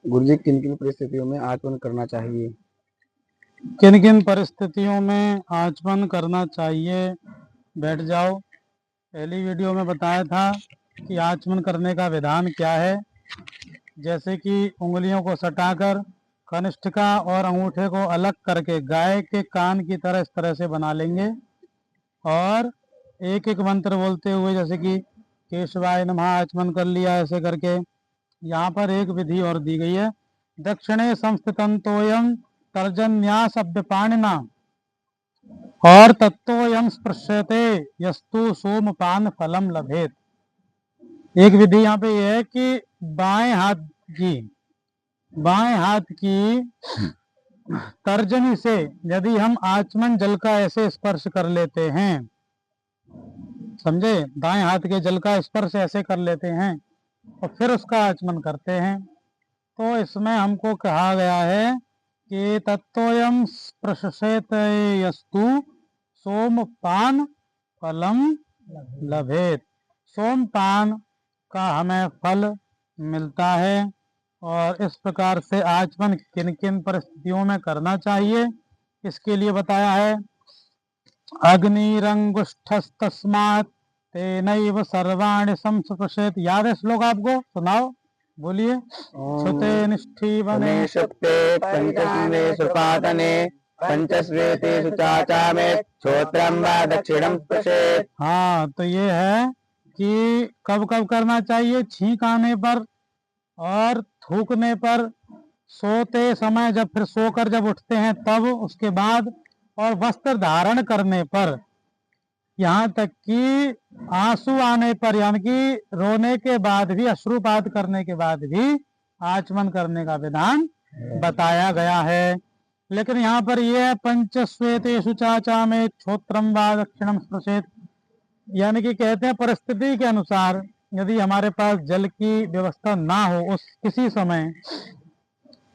गुरुजी किन किन परिस्थितियों में आचमन करना चाहिए? किन किन परिस्थितियों में आचमन करना चाहिए? बैठ जाओ। पहली वीडियो में बताया था कि आचमन करने का विधान क्या है। जैसे कि उंगलियों को सटाकर कनिष्ठिका और अंगूठे को अलग करके गाय के कान की तरह इस तरह से बना लेंगे और एक एक मंत्र बोलते हुए, जैसे कि केशवाय नमः आचमन कर लिया ऐसे करके। यहाँ पर एक विधि और दी गई है, दक्षिणे संस्थितंतोयम तर्जन्यास अभ्यपाणिना और तत्वोयम स्पृश्यते यस्तु सोमपान फलम लभेत। एक विधि यहाँ पे यह है कि बाएं हाथ की तर्जनी से यदि हम आचमन जल का ऐसे स्पर्श कर लेते हैं, समझे, दाएं हाथ के जल का स्पर्श ऐसे कर लेते हैं और फिर उसका आचमन करते हैं, तो इसमें हमको कहा गया है कि तत्वयम स्पृशेत यस्तु सोमपान फलम लभेत। सोमपान का हमें फल मिलता है। और इस प्रकार से आचमन किन किन परिस्थितियों में करना चाहिए इसके लिए बताया है। अग्निरंगुष्ठस्तस्मात् तेनैव सर्वाणि संस्पृशेत्। याद है श्लोक आपको? सुनाओ, बोलिए। सुते निष्ठीवने सुप्ते पंचस्वे सुपातने पंचस्वेतेषु चाचामे श्रोत्रं वा दक्षिणं स्पृशेत्। हाँ, तो ये है कि कब कब करना चाहिए? छींक आने पर और थूकने पर, सोते समय, जब फिर सोकर जब उठते हैं तब, उसके बाद, और वस्त्र धारण करने पर, यहाँ तक कि आंसू आने पर, यानी कि रोने के बाद भी, अश्रुपात करने के बाद भी आचमन करने का विधान बताया गया है। लेकिन यहाँ पर यह है पंचस्वेतेषु चाचा में क्षोत्रम वा दक्षिणम स्पृशेत्, यानी कि कहते हैं परिस्थिति के अनुसार यदि हमारे पास जल की व्यवस्था ना हो उस किसी समय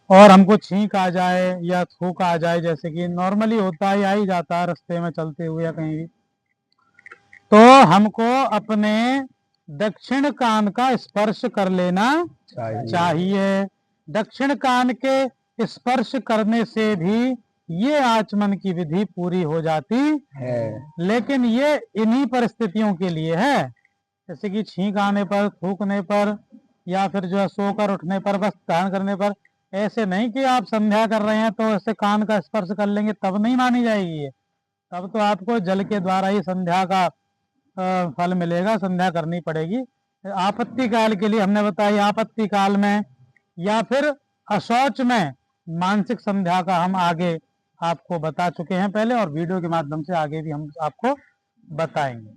और हमको छींक आ जाए या थूक आ जाए, जैसे कि नॉर्मली होता है, आ ही जाता है रास्ते में चलते हुए या कहीं भी, तो हमको अपने दक्षिण कान का स्पर्श कर लेना चाहिए। दक्षिण कान के स्पर्श करने से भी ये आचमन की विधि पूरी हो जाती है। लेकिन ये इन्हीं परिस्थितियों के लिए है, जैसे कि छींक आने पर, थूकने पर, या फिर जो है सोकर उठने पर, वस्त्र धारण करने पर। ऐसे नहीं कि आप संध्या कर रहे हैं तो ऐसे कान का स्पर्श कर लेंगे, तब नहीं मानी जाएगी ये। तब तो आपको जल के द्वारा ही संध्या का फल मिलेगा, संध्या करनी पड़ेगी। आपत्ति काल के लिए हमने बताया, आपत्ति काल में या फिर अशौच में मानसिक संध्या का हम आगे आपको बता चुके हैं पहले, और वीडियो के माध्यम से आगे भी हम आपको बताएंगे।